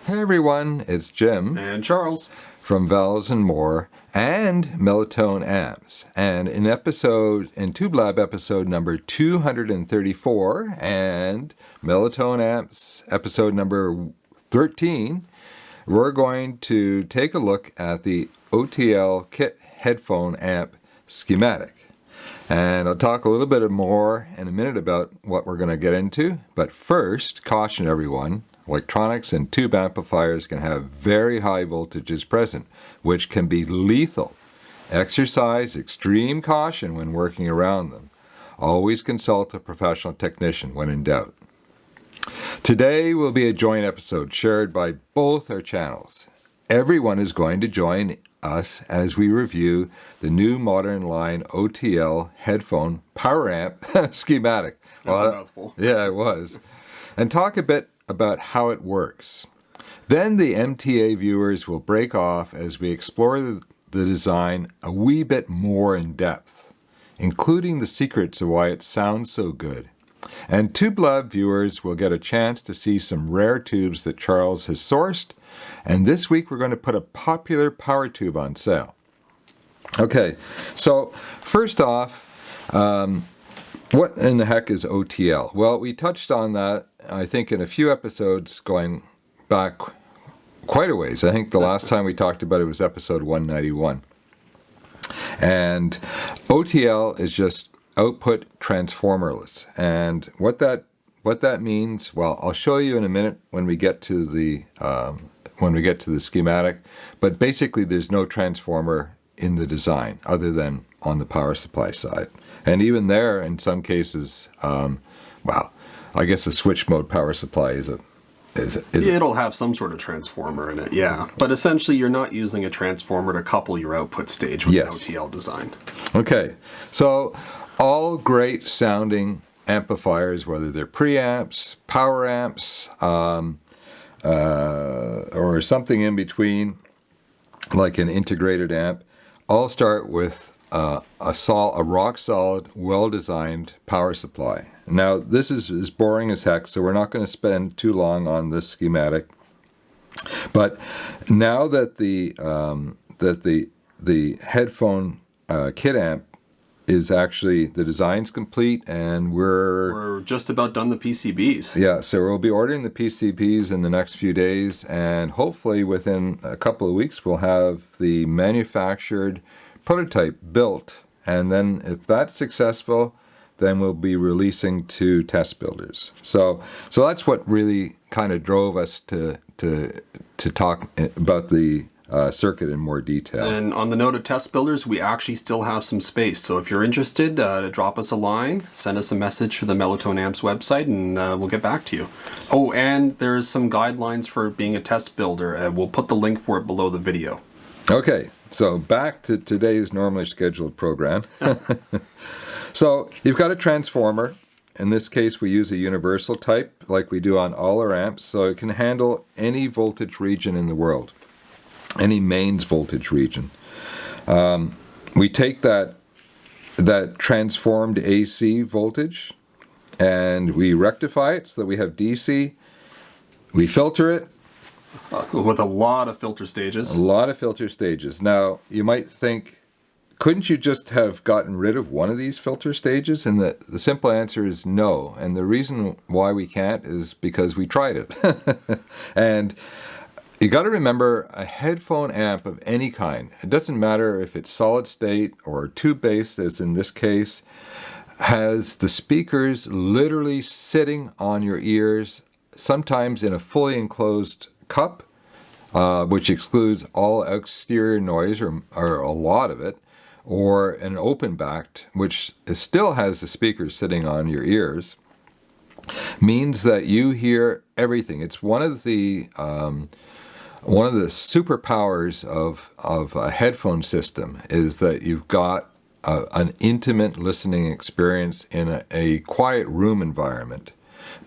Hey everyone, it's Jim And Charles from Valves and More and Mellow Amps. And in Tube Lab episode number 234 and Mellow Amps episode number 13, we're going to take a look at the OTL kit headphone amp schematic. And I'll talk a little bit more in a minute about what we're going to get into. But first, caution everyone, electronics and tube amplifiers can have very high voltages present, which can be lethal. Exercise extreme caution when working around them. Always consult a professional technician when in doubt. Today will be a joint episode shared by both our channels. Everyone is going to join us as we review the new modern line OTL headphone power amp schematic. That's a mouthful. Yeah, it was. And talk a bit about how it works. Then the MTA viewers will break off as we explore the design a wee bit more in depth, including the secrets of why it sounds so good. And Tube Lab viewers will get a chance to see some rare tubes that Charles has sourced, and this week we're going to put a popular power tube on sale. Okay, so first off, what in the heck is OTL? Well, we touched on that, I think, in a few episodes going back quite a ways. I think the last time we talked about it was episode 191. And OTL is just output transformerless. And what that means, well, I'll show you in a minute when we get to the schematic. But basically, there's no transformer in the design other than on the power supply side. And even there, in some cases, well, I guess a switch mode power supply it'll have some sort of transformer in it, yeah. But essentially, you're not using a transformer to couple your output stage with an OTL design. Okay, so all great sounding amplifiers, whether they're preamps, power amps, or something in between, like an integrated amp, all start with a rock solid, well-designed power supply. Now, this is boring as heck, so we're not going to spend too long on this schematic. But now that the headphone kit amp is actually, the design's complete, and we're just about done the PCBs. Yeah, so we'll be ordering the PCBs in the next few days, and hopefully within a couple of weeks we'll have the manufactured prototype built, and then if that's successful, then we'll be releasing to test builders. So that's what really kind of drove us to talk about the circuit in more detail. And on the note of test builders, we actually still have some space. So if you're interested, to drop us a line, send us a message to the Mellow Amps website, and we'll get back to you. Oh, and there's some guidelines for being a test builder. We'll put the link for it below the video. Okay, so back to today's normally scheduled program. So you've got a transformer. In this case, we use a universal type like we do on all our amps, so it can handle any voltage region in the world, any mains voltage region. We take that transformed AC voltage and we rectify it so that we have DC. We filter it. With a lot of filter stages. A lot of filter stages. Now, you might think, couldn't you just have gotten rid of one of these filter stages? And the simple answer is no. And the reason why we can't is because we tried it. And you got to remember, a headphone amp of any kind, it doesn't matter if it's solid state or tube-based, as in this case, has the speakers literally sitting on your ears, sometimes in a fully enclosed cup, which excludes all exterior noise or a lot of it, or an open-backed, which still has the speakers sitting on your ears, means that you hear everything. It's one of the superpowers of a headphone system is that you've got an intimate listening experience in a quiet room environment.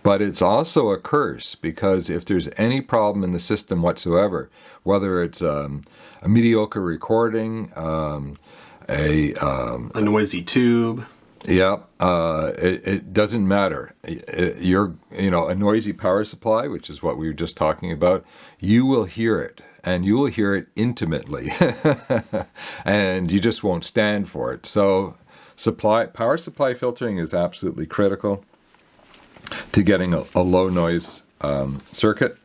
But it's also a curse, because if there's any problem in the system whatsoever, whether it's a mediocre recording, a noisy tube, Yeah, it doesn't matter. You're, a noisy power supply, which is what we were just talking about. You will hear it, and you will hear it intimately, and you just won't stand for it. So, power supply filtering is absolutely critical to getting a low noise circuit.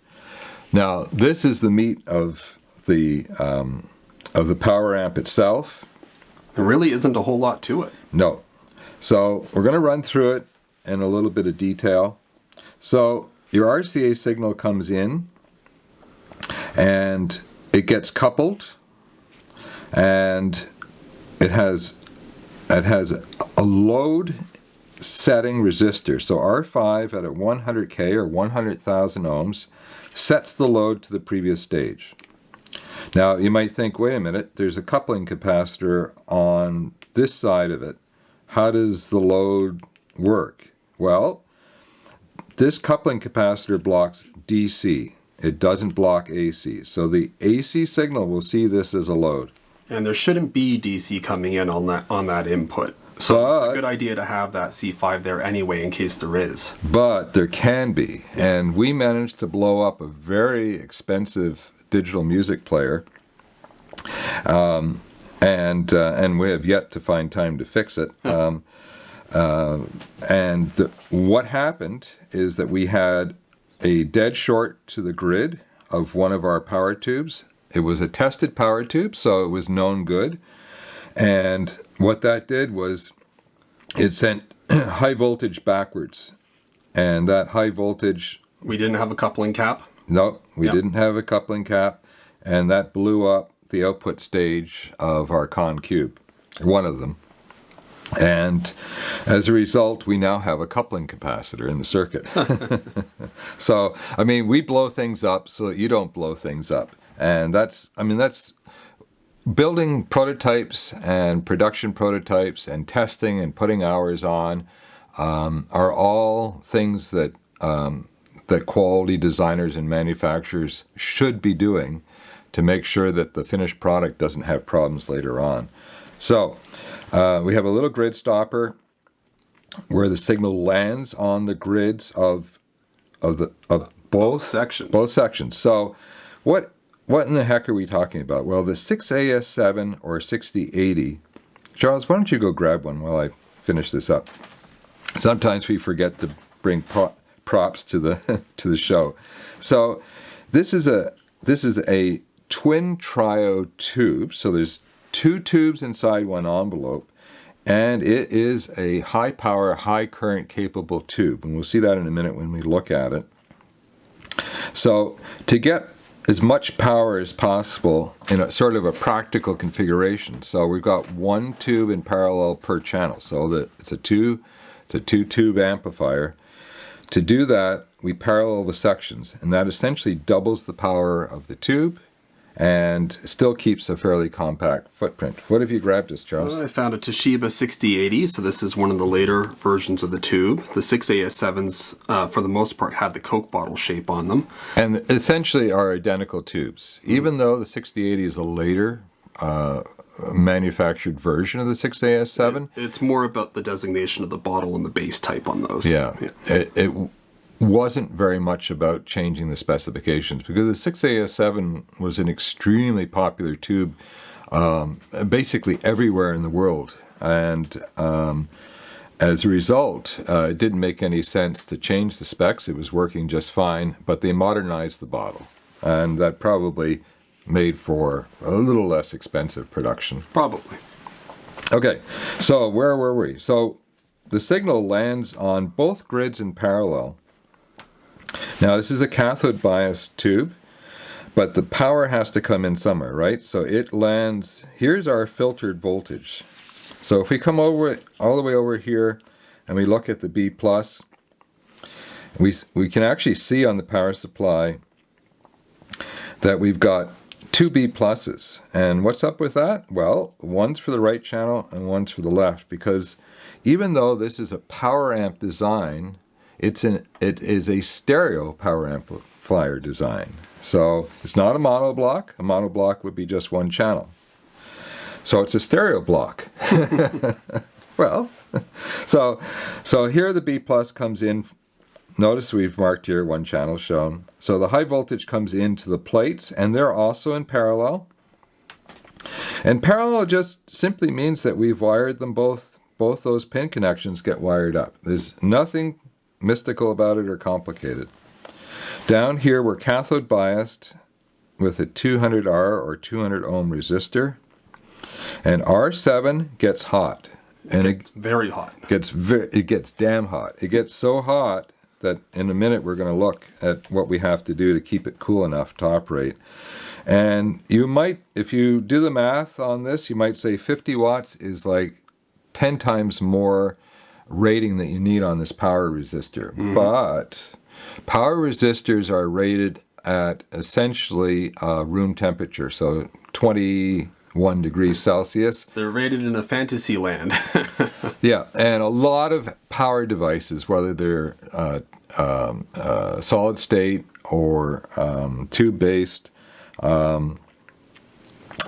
Now, this is the meat of the power amp itself. There really isn't a whole lot to it. No. So we're going to run through it in a little bit of detail. So your RCA signal comes in and it gets coupled, and it has a load setting resistor. So R5 at a 100K or 100,000 ohms sets the load to the previous stage. Now you might think, wait a minute, there's a coupling capacitor on this side of it. How does the load work? Well, this coupling capacitor blocks DC. It doesn't block AC. So the AC signal will see this as a load. And there shouldn't be DC coming in on that input. So it's a good idea to have that C5 there anyway in case there is. But there can be. And we managed to blow up a very expensive digital music player. And we have yet to find time to fix it. What happened is that we had a dead short to the grid of one of our power tubes. It was a tested power tube, so it was known good. And what that did was it sent high voltage backwards. And that high voltage... We didn't have a coupling cap? No, we didn't have a coupling cap. And that blew up the output stage of our Con Cube, one of them. And as a result, we now have a coupling capacitor in the circuit. So, we blow things up so that you don't blow things up. And that's building prototypes and production prototypes and testing and putting hours on are all things that quality designers and manufacturers should be doing to make sure that the finished product doesn't have problems later on. So we have a little grid stopper where the signal lands on the grids of both sections. Both sections. So what in the heck are we talking about? Well, the 6AS7 or 6080. Charles, why don't you go grab one while I finish this up? Sometimes we forget to bring props to the show. So this is a twin triode tube. So there's two tubes inside one envelope, and it is a high power, high current capable tube. And we'll see that in a minute when we look at it. So to get as much power as possible in a sort of a practical configuration. So we've got one tube in parallel per channel. So that it's a two tube amplifier. To do that, we parallel the sections, and that essentially doubles the power of the tube and still keeps a fairly compact footprint. What have you grabbed us, Charles? I found a Toshiba 6080, so this is one of the later versions of the tube. The 6AS7s, for the most part, had the Coke bottle shape on them. And essentially are identical tubes. Even though the 6080 is a later manufactured version of the 6AS7. It's more about the designation of the bottle and the base type on those. Yeah. It wasn't very much about changing the specifications, because the 6AS7 was an extremely popular tube basically everywhere in the world. And as a result, it didn't make any sense to change the specs. It was working just fine, but they modernized the bottle. And that probably made for a little less expensive production. Probably. Okay, so where were we? So the signal lands on both grids in parallel. Now this is a cathode bias tube, but the power has to come in somewhere, right? So it lands, here's our filtered voltage. So if we come over all the way over here and we look at the B+, we can actually see on the power supply that we've got two B pluses. And what's up with that? Well, one's for the right channel and one's for the left, because even though this is a power amp design, it is a stereo power amplifier design. So it's not a monoblock. A monoblock would be just one channel. So it's a stereo block. Well, So here the B plus comes in. Notice we've marked here one channel shown. So the high voltage comes into the plates, and they're also in parallel. And parallel just simply means that we've wired them both. Both those pin connections get wired up. There's nothing mystical about it or complicated. Down here we're cathode biased with a 200R or 200 ohm resistor. And R7 gets hot. And it very hot. It gets damn hot. It gets so hot that in a minute we're going to look at what we have to do to keep it cool enough to operate. And you might, if you do the math on this, you might say 50 watts is like 10 times more rating that you need on this power resistor. Mm-hmm. But power resistors are rated at essentially room temperature, so 21 degrees Celsius. They're rated in a fantasy land. Yeah, and a lot of power devices, whether they're solid state or tube-based, are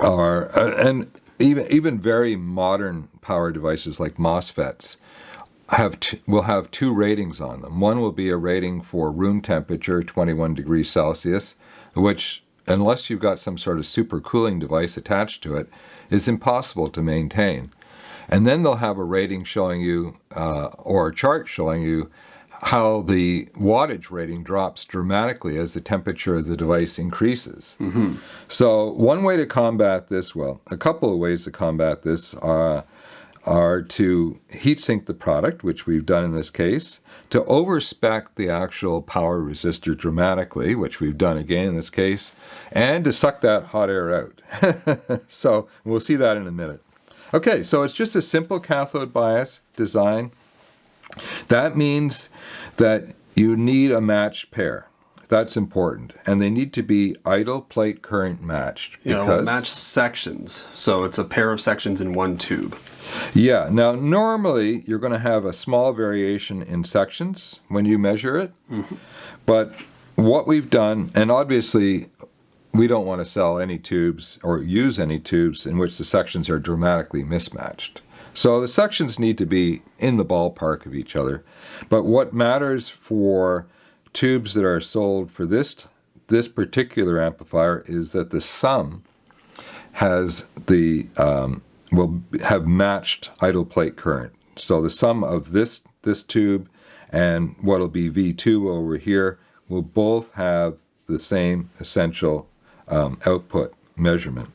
and even very modern power devices like MOSFETs will have two ratings on them. One will be a rating for room temperature, 21 degrees Celsius, which, unless you've got some sort of supercooling device attached to it, is impossible to maintain. And then they'll have a rating showing you, or a chart showing you, how the wattage rating drops dramatically as the temperature of the device increases. Mm-hmm. So one way to combat this, well, a couple of ways to combat this are to heat sink the product, which we've done in this case, to overspec the actual power resistor dramatically, which we've done again in this case, and to suck that hot air out. So we'll see that in a minute. Okay, so it's just a simple cathode bias design. That means that you need a matched pair. That's important. And they need to be idle plate current matched. Matched sections. So it's a pair of sections in one tube. Yeah. Now, normally you're going to have a small variation in sections when you measure it. Mm-hmm. But what we've done, and obviously we don't want to sell any tubes or use any tubes in which the sections are dramatically mismatched. So the sections need to be in the ballpark of each other. But what matters for tubes that are sold for this particular amplifier is that the sum has will have matched idle plate current. So the sum of this tube and what'll be V2 over here will both have the same essential output measurement.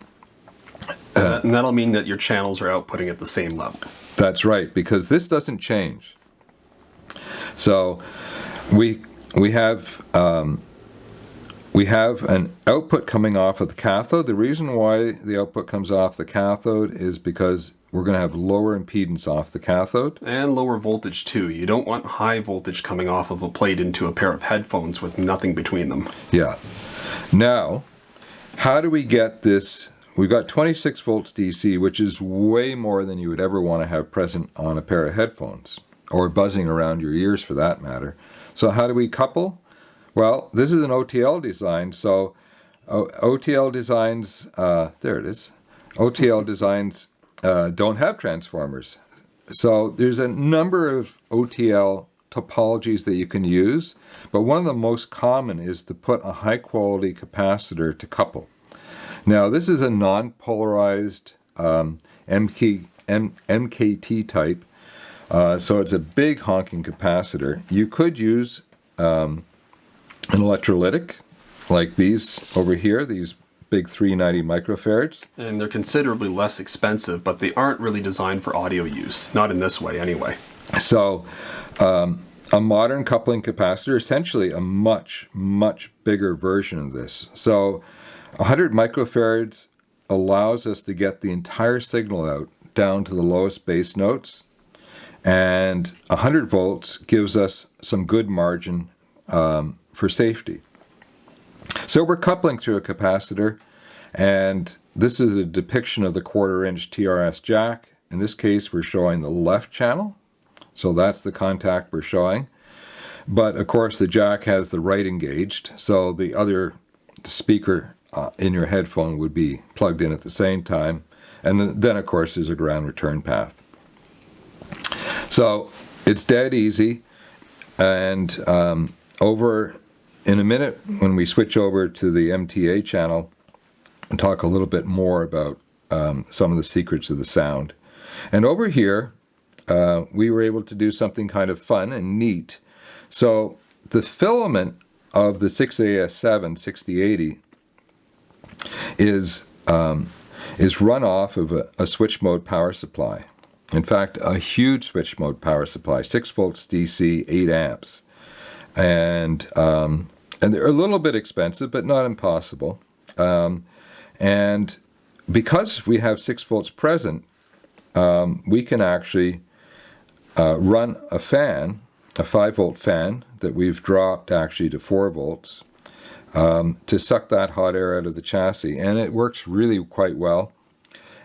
And that'll mean that your channels are outputting at the same level. That's right, because this doesn't change. So we have an output coming off of the cathode. The reason why the output comes off the cathode is because we're going to have lower impedance off the cathode. And lower voltage too. You don't want high voltage coming off of a plate into a pair of headphones with nothing between them. Yeah. Now, how do we get this? We've got 26 volts DC, which is way more than you would ever want to have present on a pair of headphones, or buzzing around your ears for that matter. So how do we couple? Well, this is an OTL design, so OTL designs, there it is. OTL designs don't have transformers. So there's a number of OTL topologies that you can use, but one of the most common is to put a high quality capacitor to couple. Now, this is a non-polarized MKT type, so it's a big honking capacitor. You could use an electrolytic like these over here, these big 390 microfarads. And they're considerably less expensive, but they aren't really designed for audio use, not in this way anyway. So a modern coupling capacitor, essentially a much, much bigger version of this. So 100 microfarads allows us to get the entire signal out down to the lowest bass notes, and 100 volts gives us some good margin for safety. So we're coupling through a capacitor, and this is a depiction of the 1/4-inch TRS jack. In this case, we're showing the left channel, so that's the contact we're showing. But of course, the jack has the right engaged, so the other speaker in your headphone would be plugged in at the same time. And then of course, there's a ground return path. So it's dead easy. And over in a minute, when we switch over to the MTA channel and talk a little bit more about some of the secrets of the sound. And over here, we were able to do something kind of fun and neat. So the filament of the 6AS7 6080 is run off of a switch mode power supply. In fact, a huge switch mode power supply, 6 volts DC, 8 amps. And they're a little bit expensive, but not impossible. And because we have 6 volts present, we can actually run a fan, a 5-volt fan that we've dropped actually to 4 volts to suck that hot air out of the chassis. And it works really quite well.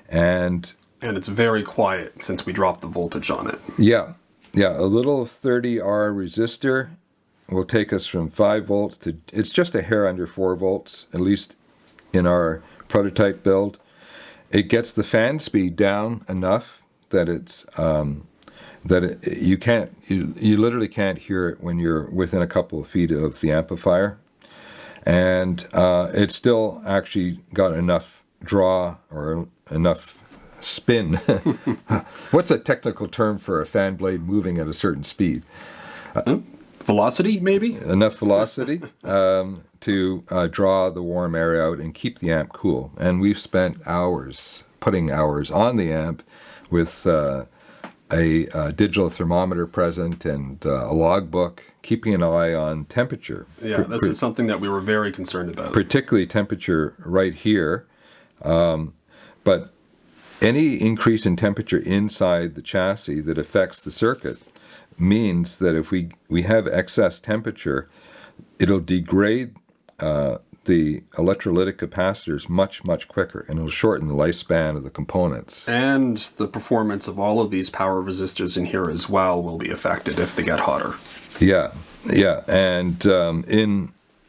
And it's very quiet since we dropped the voltage on it. Yeah, a little 30R resistor will take us from 5 volts to, it's just a hair under 4 volts, at least in our prototype build. It gets the fan speed down enough that it's you literally can't hear it when you're within a couple of feet of the amplifier, and it's still actually got enough draw or enough spin. What's a technical term for a fan blade moving at a certain speed? Velocity, maybe? Enough velocity to draw the warm air out and keep the amp cool. And we've spent putting hours on the amp with a digital thermometer present and a logbook, keeping an eye on temperature. Yeah, this is something that we were very concerned about. Particularly temperature right here. But any increase in temperature inside the chassis that affects the circuit means that if we have excess temperature, it'll degrade the electrolytic capacitors much, much quicker, and it'll shorten the lifespan of the components. And the performance of all of these power resistors in here as well will be affected if they get hotter. Yeah. And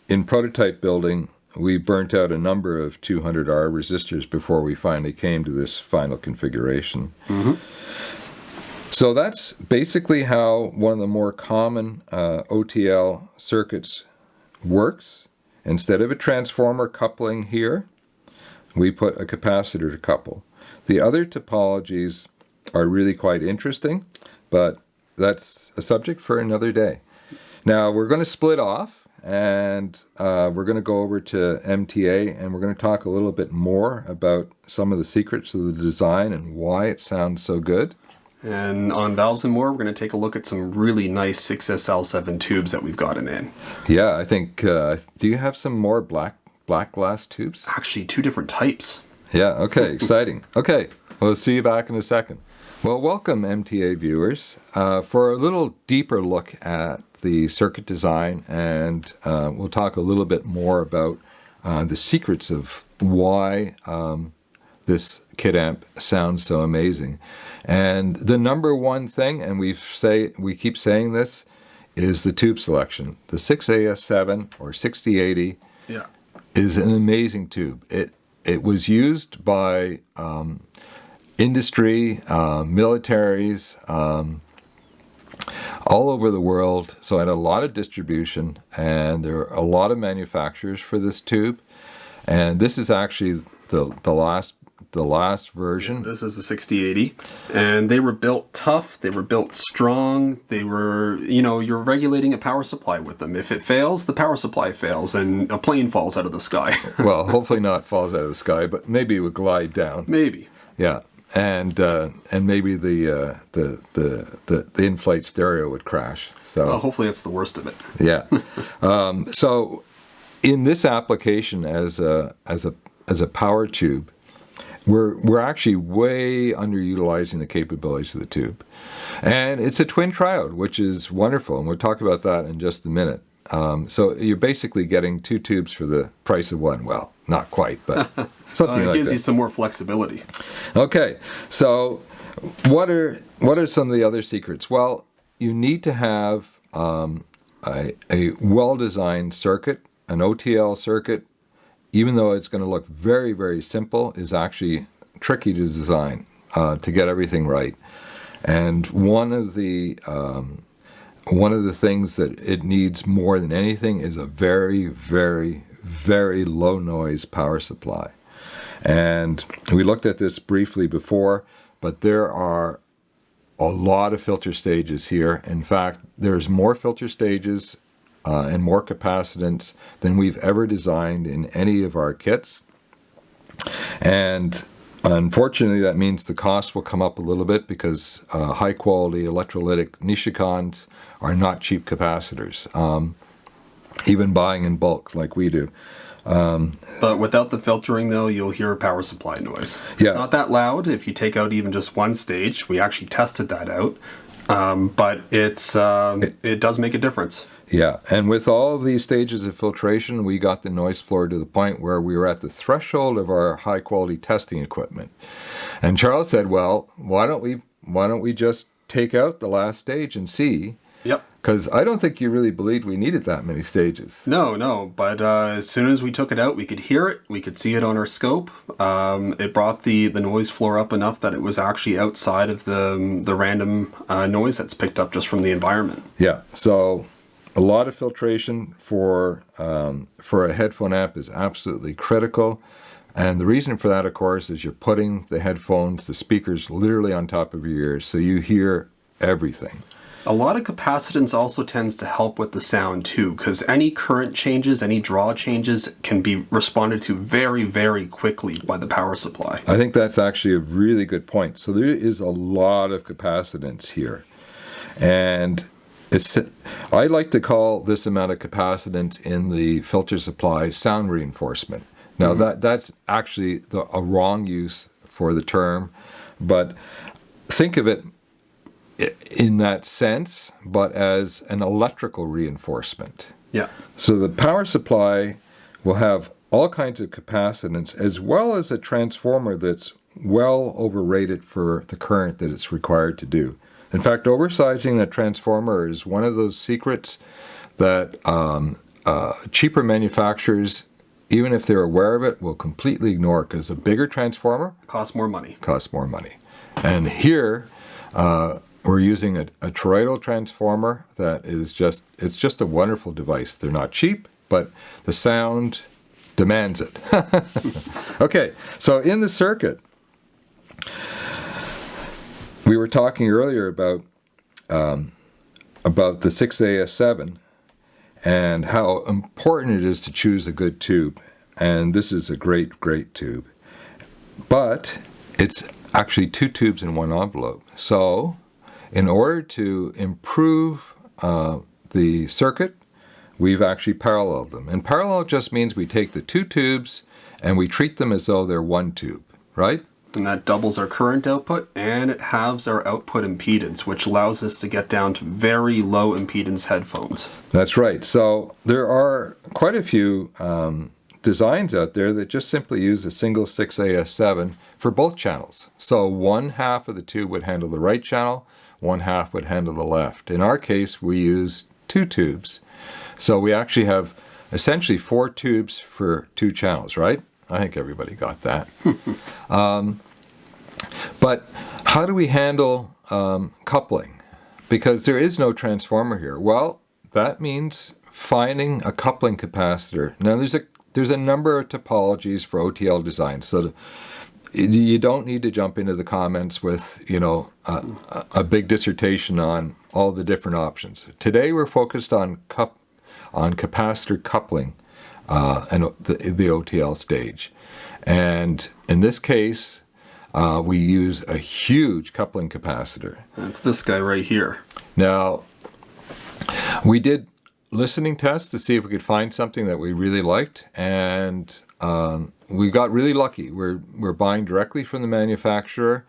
in prototype building, we burnt out a number of 200R resistors before we finally came to this final configuration. Mm-hmm. So that's basically how one of the more common OTL circuits works. Instead of a transformer coupling here, we put a capacitor to couple. The other topologies are really quite interesting, but that's a subject for another day. Now we're going to split off, and we're going to go over to MTA, and we're going to talk a little bit more about some of the secrets of the design and why it sounds so good. And on Valves and More, we're going to take a look at some really nice 6SL7 tubes that we've gotten in. Yeah, I think, do you have some more black glass tubes? Actually, 2 different types. Yeah, okay, exciting. Okay, we'll see you back in a second. Well, welcome MTA viewers for a little deeper look at the circuit design, and we'll talk a little bit more about the secrets of why this kit amp sounds so amazing. And the number one thing, and we keep saying this, is the tube selection. The 6AS7 or 6080 is an amazing tube. It was used by industry, militaries, all over the world, so it had a lot of distribution, and there are a lot of manufacturers for this tube. And this is actually the last version. This is the 6080, and they were built tough, they were built strong, they were, you're regulating a power supply with them. If it fails, the power supply fails, and a plane falls out of the sky. Well, hopefully not falls out of the sky, but maybe it would glide down. Maybe. Yeah. And maybe the in-flight stereo would crash. So hopefully that's the worst of it. Yeah. So in this application as a power tube, we're actually way underutilizing the capabilities of the tube, and it's a twin triode, which is wonderful, and we'll talk about that in just a minute. So you're basically getting 2 tubes for the price of one. Well, not quite, but. Something like that. It gives you some more flexibility. Okay, so what are some of the other secrets? Well, you need to have a well-designed circuit, an OTL circuit, even though it's going to look very, very simple, is actually tricky to design to get everything right. And one of the things that it needs more than anything is a very, very, very low noise power supply. And we looked at this briefly before, but there are a lot of filter stages here. In fact, there's more filter stages and more capacitance than we've ever designed in any of our kits. And unfortunately, that means the cost will come up a little bit because high quality electrolytic Nishikons are not cheap capacitors, even buying in bulk like we do. But without the filtering, though, you'll hear power supply noise. Yeah. It's not that loud if you take out even just one stage. We actually tested that out, but it does make a difference. Yeah, and with all of these stages of filtration, we got the noise floor to the point where we were at the threshold of our high-quality testing equipment. And Charles said, "Well, why don't we just take out the last stage and see?" Yep. Because I don't think you really believed we needed that many stages. No, but as soon as we took it out, we could hear it, we could see it on our scope. It brought the noise floor up enough that it was actually outside of the random noise that's picked up just from the environment. Yeah, so a lot of filtration for a headphone amp is absolutely critical. And the reason for that, of course, is you're putting the headphones, the speakers, literally on top of your ears, so you hear everything. A lot of capacitance also tends to help with the sound too, because any current changes, any draw changes can be responded to very, very quickly by the power supply. I think that's actually a really good point. So there is a lot of capacitance here. And I like to call this amount of capacitance in the filter supply sound reinforcement. Now that's actually a wrong use for the term, but think of it in that sense, but as an electrical reinforcement. Yeah. So the power supply will have all kinds of capacitance as well as a transformer that's well overrated for the current that it's required to do. In fact, oversizing a transformer is one of those secrets that cheaper manufacturers, even if they're aware of it, will completely ignore, because a bigger transformer Costs more money. And here, we're using a toroidal transformer that is it's just a wonderful device. They're not cheap, but the sound demands it. Okay, so in the circuit, we were talking earlier about the 6AS7 and how important it is to choose a good tube. And this is a great, great tube. But it's actually two tubes in one envelope. So in order to improve the circuit, we've actually paralleled them. And parallel just means we take the two tubes and we treat them as though they're one tube, right? And that doubles our current output, and it halves our output impedance, which allows us to get down to very low impedance headphones. That's right. So there are quite a few designs out there that just simply use a single 6AS7 for both channels. So one half of the tube would handle the right channel, one half would handle the left. In our case, we use two tubes. So we actually have essentially four tubes for two channels, right? I think everybody got that. But how do we handle coupling? Because there is no transformer here. Well, that means finding a coupling capacitor. Now, there's a number of topologies for OTL design, so you don't need to jump into the comments with a big dissertation on all the different options. Today, we're focused on capacitor coupling. And the OTL stage. And in this case, we use a huge coupling capacitor. That's this guy right here. Now, we did listening tests to see if we could find something that we really liked, and we got really lucky. We're buying directly from the manufacturer.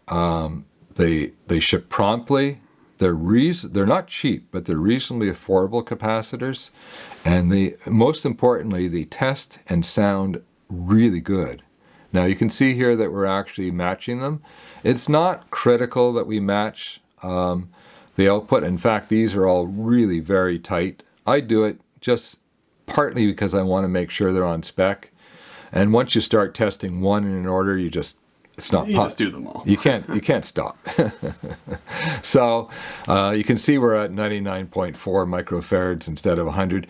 They ship promptly. They're not cheap, but they're reasonably affordable capacitors, and most importantly, they test and sound really good. Now you can see here that we're actually matching them. It's not critical that we match the output. In fact, these are all really very tight. I do it just partly because I want to make sure they're on spec. And once you start testing one in an order, you just it's not You just do them all. You can't stop. So you can see we're at 99.4 microfarads instead of 100.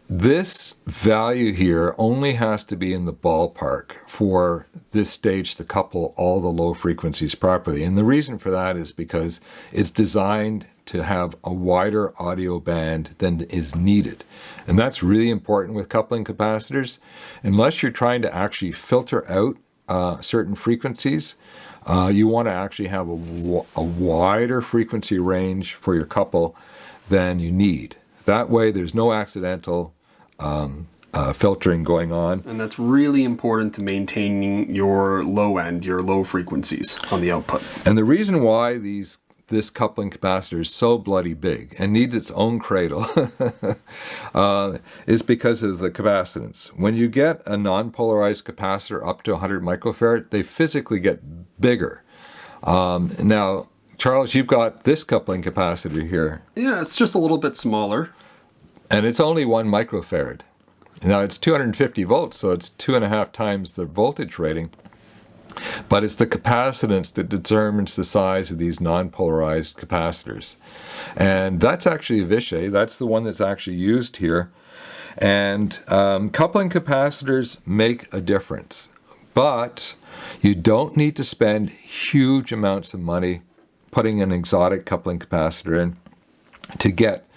This value here only has to be in the ballpark for this stage to couple all the low frequencies properly. And the reason for that is because it's designed to have a wider audio band than is needed. And that's really important with coupling capacitors. Unless you're trying to actually filter out certain frequencies, you want to actually have a wider frequency range for your couple than you need. That way there's no accidental filtering going on. And that's really important to maintaining your low end, your low frequencies on the output. And the reason why this coupling capacitor is so bloody big and needs its own cradle is because of the capacitance. When you get a non-polarized capacitor up to 100 microfarad, they physically get bigger. Now, Charles, you've got this coupling capacitor here. Yeah, it's just a little bit smaller. And it's only 1 microfarad. Now, it's 250 volts, so it's 2.5 times the voltage rating. But it's the capacitance that determines the size of these non-polarized capacitors. And that's actually a Vichy. That's the one that's actually used here. And coupling capacitors make a difference. But you don't need to spend huge amounts of money putting an exotic coupling capacitor in to get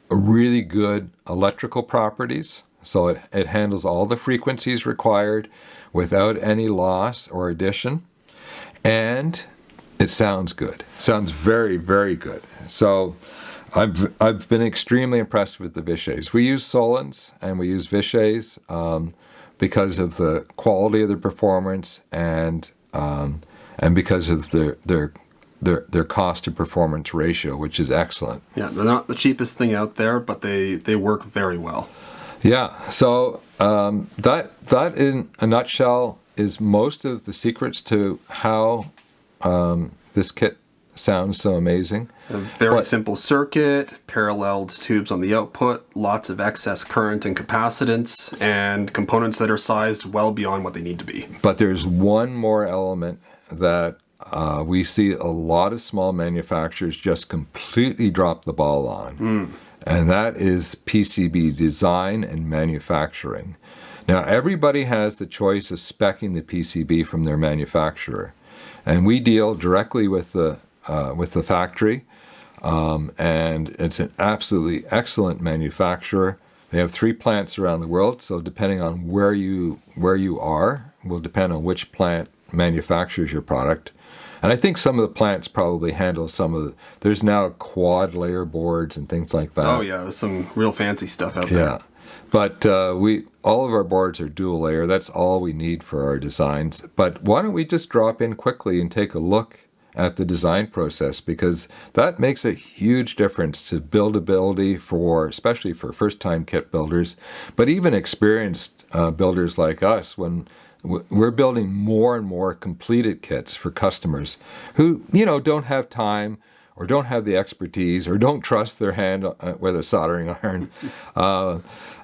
really good electrical properties. So it handles all the frequencies required without any loss or addition. And it sounds good. It sounds very, very good. So I've been extremely impressed with the Vichys. We use Solens and we use Vichys because of the quality of the performance and because of their cost to performance ratio, which is excellent. Yeah, they're not the cheapest thing out there, but they work very well. Yeah, so that in a nutshell is most of the secrets to how this kit sounds so amazing. A very simple circuit, paralleled tubes on the output, lots of excess current and capacitance, and components that are sized well beyond what they need to be. But there's one more element that we see a lot of small manufacturers just completely drop the ball on. And that is PCB design and manufacturing. Now, everybody has the choice of speccing the PCB from their manufacturer. And we deal directly with the factory. And it's an absolutely excellent manufacturer. They have 3 plants around the world, so depending on where you are, will depend on which plant manufactures your product. And I think some of the plants probably handle some of there's now quad layer boards and things like that. Oh yeah, there's some real fancy stuff out there. Yeah, but all of our boards are dual layer. That's all we need for our designs. But why don't we just drop in quickly and take a look at the design process, because that makes a huge difference to buildability especially for first-time kit builders, but even experienced builders like us when we're building more and more completed kits for customers who, don't have time or don't have the expertise or don't trust their hand with a soldering iron.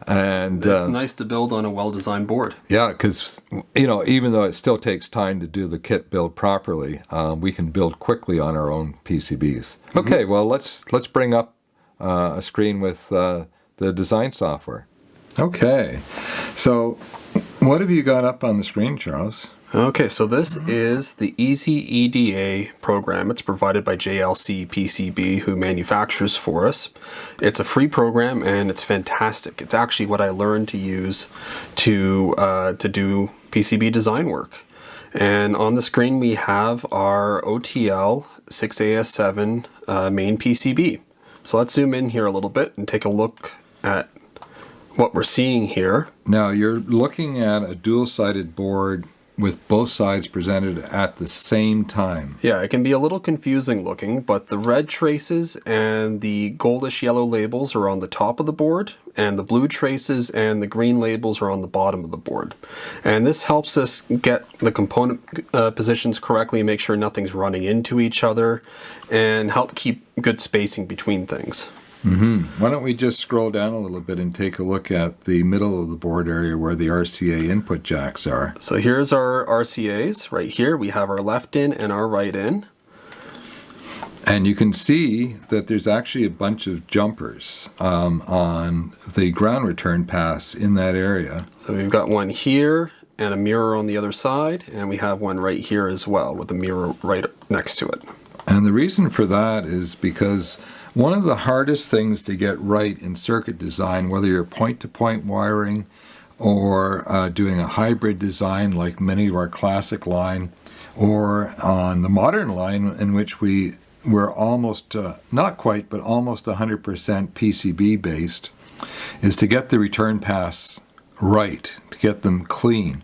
And it's nice to build on a well-designed board. Yeah, because, even though it still takes time to do the kit build properly, we can build quickly on our own PCBs. Okay, well, let's bring up a screen with the design software. Okay, so what have you got up on the screen, Charles? Okay, so this is the Easy EDA program. It's provided by JLC PCB, who manufactures for us. It's a free program and it's fantastic. It's actually what I learned to use to do PCB design work. And on the screen we have our OTL 6AS7 main PCB. So let's zoom in here a little bit and take a look at what we're seeing here. Now you're looking at a dual-sided board with both sides presented at the same time. Yeah, it can be a little confusing looking, but the red traces and the goldish yellow labels are on the top of the board, and the blue traces and the green labels are on the bottom of the board. And this helps us get the component positions correctly, make sure nothing's running into each other, and help keep good spacing between things. Why don't we just scroll down a little bit and take a look at the middle of the board area where the RCA input jacks are. So here's our RCAs. Right here we have our left in and our right in. And you can see that there's actually a bunch of jumpers on the ground return paths in that area. So we've got one here and a mirror on the other side, and we have one right here as well with a mirror right next to it. And the reason for that is because one of the hardest things to get right in circuit design, whether you're point-to-point wiring or doing a hybrid design like many of our classic line, or on the modern line in which we're almost, not quite, but almost 100% PCB based, is to get the return paths right, to get them clean.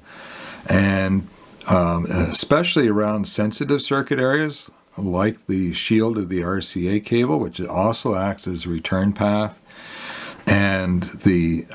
And especially around sensitive circuit areas, like the shield of the RCA cable, which also acts as a return path, and the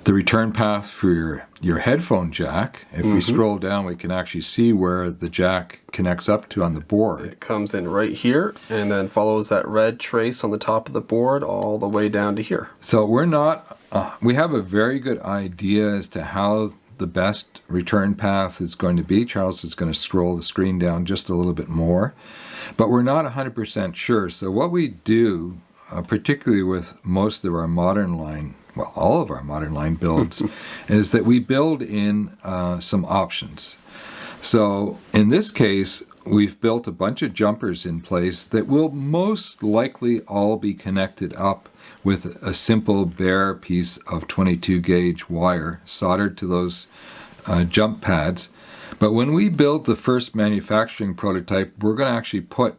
return path for your headphone jack. If we scroll down, we can actually see where the jack connects up to on the board. It comes in right here and then follows that red trace on the top of the board all the way down to here. So we have a very good idea as to how the best return path is going to be. Charles is going to scroll the screen down just a little bit more, but we're not 100% sure. So what we do, particularly with most of our modern line, well, all of our modern line builds, is that we build in some options. So in this case, we've built a bunch of jumpers in place that will most likely all be connected up with a simple bare piece of 22 gauge wire soldered to those jump pads. But when we build the first manufacturing prototype, we're going to actually put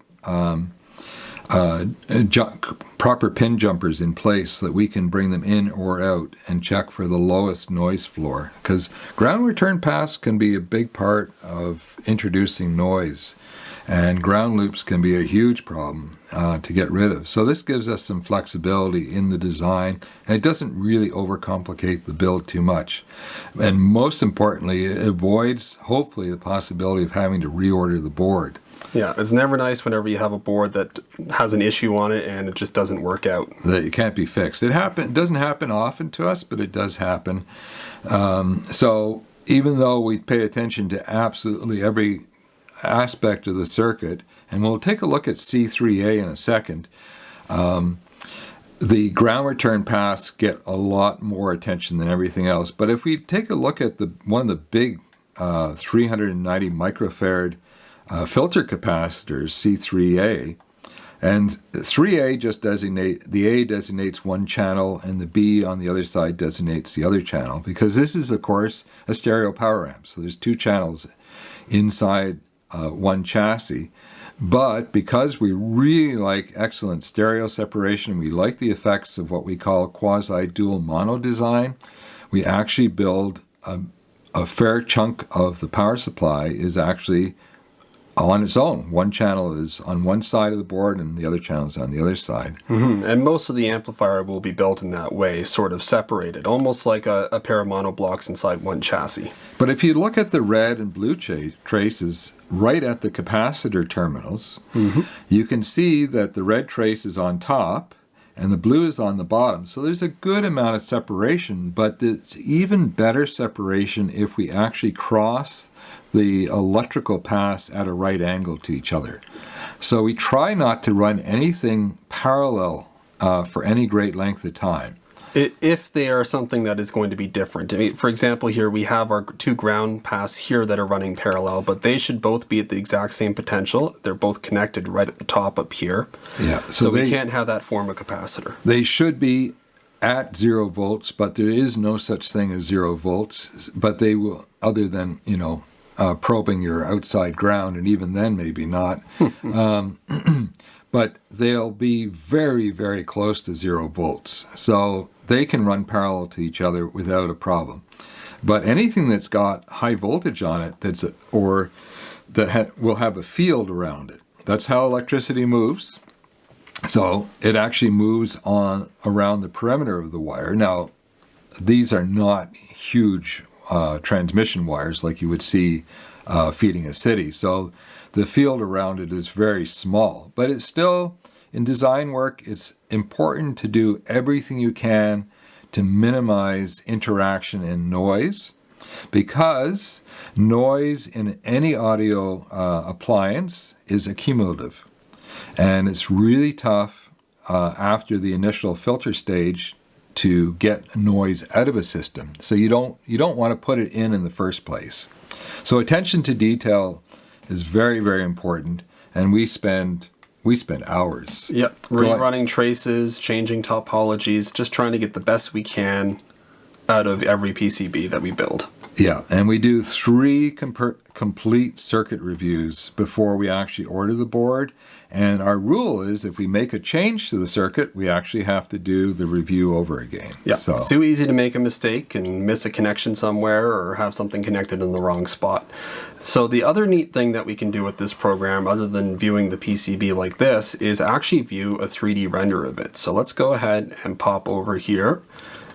proper pin jumpers in place so that we can bring them in or out and check for the lowest noise floor. Because ground return paths can be a big part of introducing noise, and ground loops can be a huge problem to get rid of. So this gives us some flexibility in the design, and it doesn't really overcomplicate the build too much. And most importantly, it avoids, hopefully, the possibility of having to reorder the board. Yeah, it's never nice whenever you have a board that has an issue on it and it just doesn't work out. That it can't be fixed. It doesn't happen often to us, but it does happen. So even though we pay attention to absolutely every aspect of the circuit, and we'll take a look at C3A in a second, the ground return paths get a lot more attention than everything else. But if we take a look at one of the big 390 microfarad filter capacitors, C3A, and 3A just the A designates one channel and the B on the other side designates the other channel, because this is, of course, a stereo power amp. So there's two channels inside one chassis. But because we really like excellent stereo separation, we like the effects of what we call quasi-dual mono design, we actually build a fair chunk of the power supply is actually on its own. One channel is on one side of the board and the other channel is on the other side. And most of the amplifier will be built in that way, sort of separated, almost like a pair of mono blocks inside one chassis. But if you look at the red and blue traces right at the capacitor terminals, you can see that the red trace is on top and the blue is on the bottom. So there's a good amount of separation, but it's even better separation if we actually cross the electrical paths at a right angle to each other. So we try not to run anything parallel for any great length of time. If they are something that is going to be different. I mean, for example, here we have our two ground paths here that are running parallel, but they should both be at the exact same potential. They're both connected right at the top up here. Yeah. So we can't have that form a capacitor. They should be at 0 volts, but there is no such thing as 0 volts. But they will, other than, probing your outside ground, and even then maybe not. But they'll be very, very close to 0 volts. So they can run parallel to each other without a problem. But anything that's got high voltage on it will have a field around it. That's how electricity moves. So it actually moves around the perimeter of the wire. Now, these are not huge transmission wires like you would see feeding a city. So the field around it is very small, but it still in design work, it's important to do everything you can to minimize interaction and noise, because noise in any audio appliance is accumulative. And it's really tough after the initial filter stage to get noise out of a system. So you don't want to put it in the first place. So attention to detail is very, very important, and we spend hours. Yep, rerunning traces, changing topologies, just trying to get the best we can out of every PCB that we build. Yeah, and we do 3 complete circuit reviews before we actually order the board. And our rule is if we make a change to the circuit, we actually have to do the review over again. Yeah, so. It's too easy to make a mistake and miss a connection somewhere or have something connected in the wrong spot. So the other neat thing that we can do with this program, other than viewing the PCB like this, is actually view a 3D render of it. So let's go ahead and pop over here,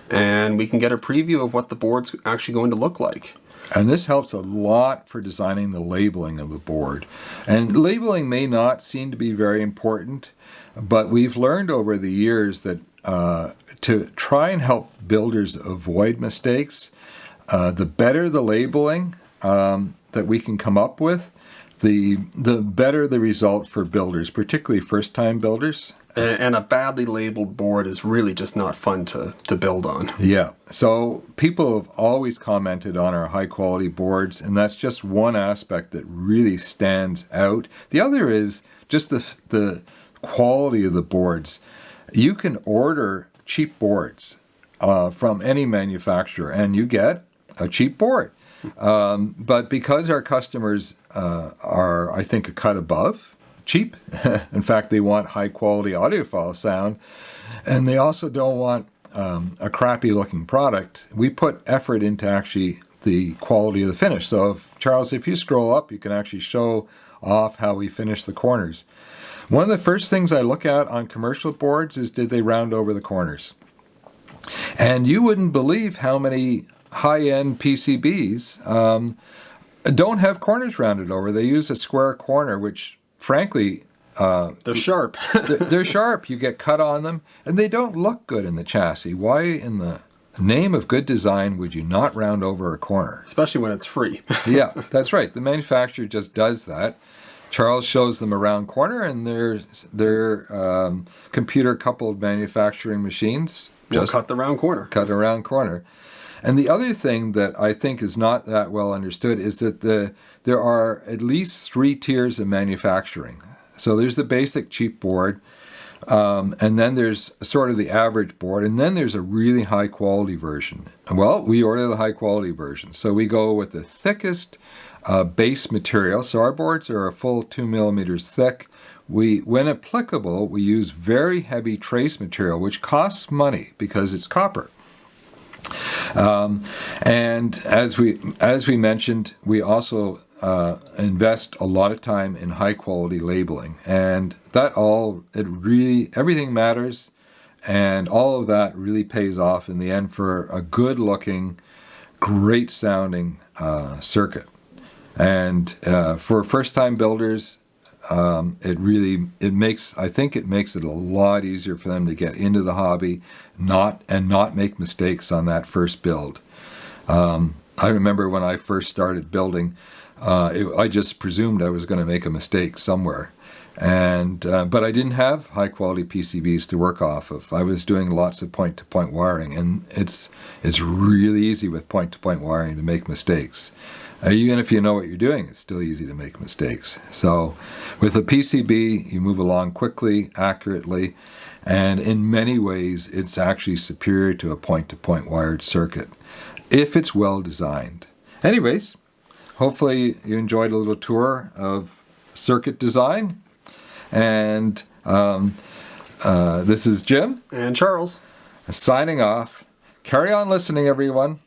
and we can get a preview of what the board's actually going to look like. And this helps a lot for designing the labeling of the board. And labeling may not seem to be very important, but we've learned over the years that to try and help builders avoid mistakes, the better the labeling that we can come up with, the better the result for builders, particularly first-time builders. And a badly labeled board is really just not fun to build on. Yeah. So people have always commented on our high-quality boards, and that's just one aspect that really stands out. The other is just the quality of the boards. You can order cheap boards from any manufacturer, and you get a cheap board. But because our customers are, I think, a cut above cheap. In fact, they want high quality audiophile sound, and they also don't want a crappy looking product. We put effort into actually the quality of the finish. So Charles, if you scroll up, you can actually show off how we finish the corners. One of the first things I look at on commercial boards is, did they round over the corners? And you wouldn't believe how many high-end PCBs don't have corners rounded over. They use a square corner, which frankly, they're sharp. They're sharp. You get cut on them, and they don't look good in the chassis. Why in the name of good design would you not round over a corner? Especially when it's free. Yeah, that's right. The manufacturer just does that. Charles shows them a round corner, and they're computer-coupled manufacturing machines. Just cut the round corner. Cut a round corner. And the other thing that I think is not that well understood is that there are at least 3 tiers of manufacturing. So there's the basic cheap board, and then there's sort of the average board, and then there's a really high quality version. Well, we order the high quality version. So we go with the thickest base material. So our boards are a full 2 millimeters thick. When applicable, we use very heavy trace material, which costs money because it's copper. And as we mentioned, we also invest a lot of time in high quality labeling, and everything matters, and all of that really pays off in the end for a good looking, great sounding circuit. And for first time builders, it makes it a lot easier for them to get into the hobby, not make mistakes on that first build. I remember when I first started building, I just presumed I was going to make a mistake somewhere, but I didn't have high quality PCBs to work off of. I was doing lots of point to point wiring, and it's really easy with point to point wiring to make mistakes. Even if you know what you're doing, it's still easy to make mistakes. So with a PCB, you move along quickly, accurately, and in many ways, it's actually superior to a point-to-point wired circuit, if it's well designed. Anyways, hopefully you enjoyed a little tour of circuit design. And this is Jim. And Charles. Signing off. Carry on listening, everyone.